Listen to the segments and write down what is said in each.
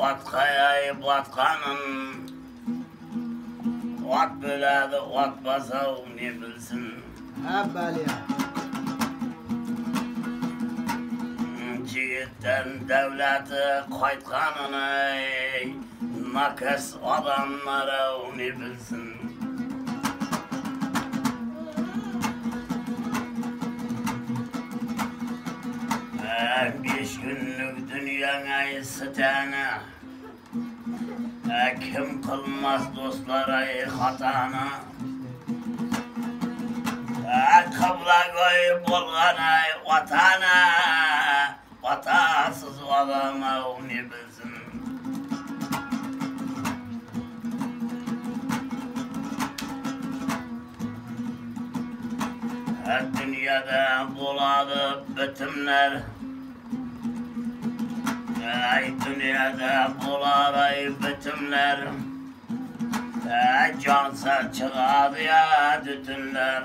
Otkaya batkanın ot böledi, ot basa ne bilsin. Ha bali. Jigitten devleti koytkanını nakes adamlara ne bilsin. Beş günlük dünyana sitene kim kılmaz dostlara hatana. Kabla koyup olgana vatana, vatasız adama ne bilsin. Dünyada buladı bitimler, dünyada buladı bitimler, cansa çıkadı ya dütünler.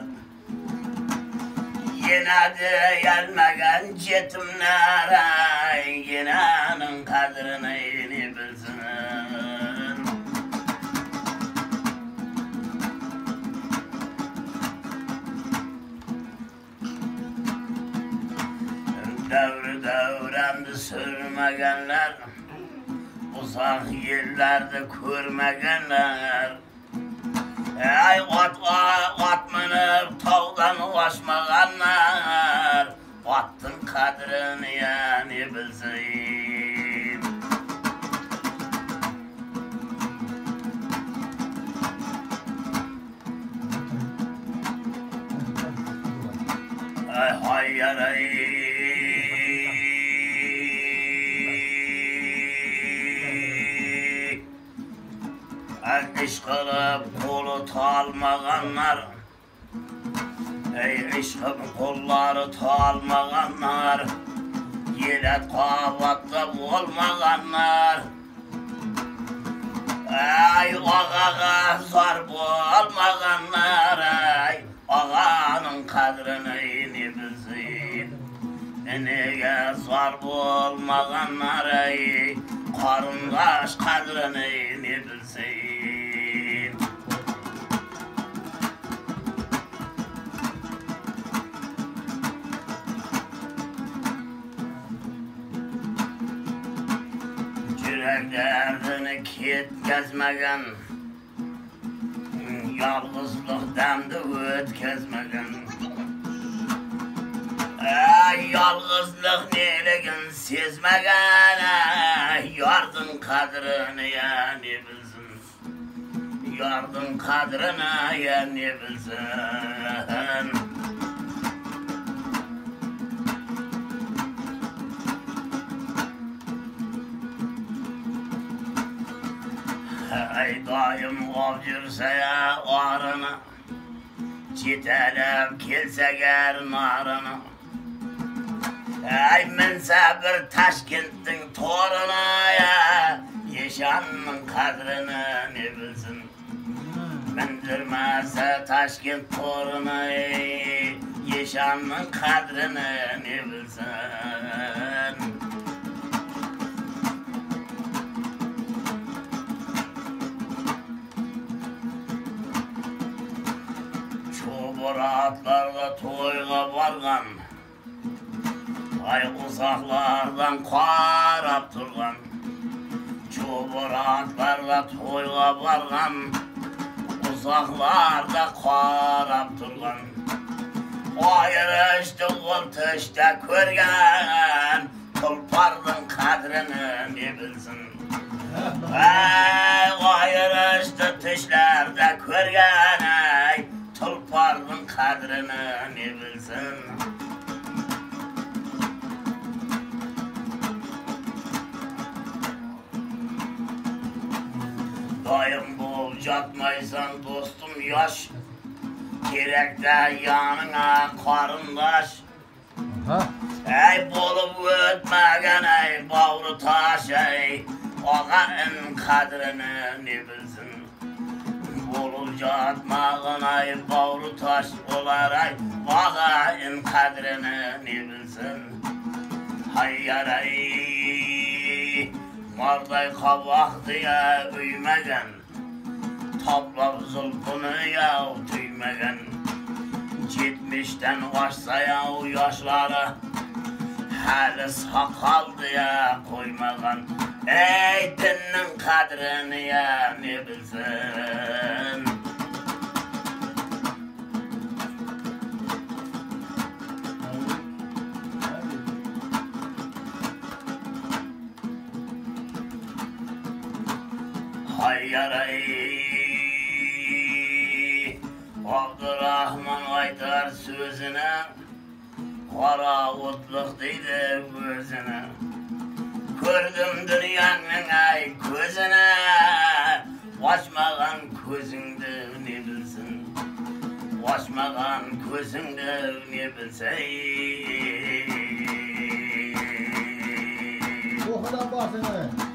Yine de gelmegen yetimler, yinenin kadrini yeni bilsin. Devri devrende sürmegenler, uzak yerlerde görmegenler. Ot minip tağdan ulaşmaganlar, ottun kadrini yani bilsin. Hayır iş kılıp kolu talmaganlar, işkın kolları talmaganlar, yelet kavatta olmaganlar, ağaga zor olmaganlar, ağanın kadrini ne bilsin. Nege zor olmaganlar, karındaş kadrini ne bilsin. Yürek derdini ketkezmegen, yalgızlık demdi ötkezmegen. Yalgızlık neligin sezmegen, yardın kadrini yani bilsin. Yardın kadrini yani bilsin. Daim ol жүрse ya ağrını, çitelep kelse ger narını. Minse bir Taşkent'in toruna ya, yaşanın kadrini ne bilsin. Bindirmezse Taşkent toruna, yaşanın kadrini ne bilsin. Çuburatlarda toyga vargan, uzaklardan qarap turgan. Çuburatlarda toyga vargan, uzaklarda qarap turgan. Ayrıştı oltışta körgen, tulpardın kadrini ne bilsin. Ayrıştı tüşlerde körgen, tulpardın kadrini ne bilsin. Dayım bol jatmaysan dostum yaş, gerek de yanına karındaş. Bolup ötmegen bağrı taş, ağanın kadrini ne bilsin. Bolup jatmağın bağrı taş olar, ağanın kadrini ne bilsin. Hayyar Marday kabak diye büyümegen, toplap zılpını ya tüymegen. 70'ten kaçsa ya yaşları, hali sakal diye koymagan. Ey dinin kadrini ya ne bilsin. Hayyaray Abdurrahman aytar sözüne, kara otluk deydi gözüne. Gördüm dünyanın ay gözüne, açmagan gözüngde ne bilsin. Açmagan gözüngde ne bilsin. O kadar bahsene.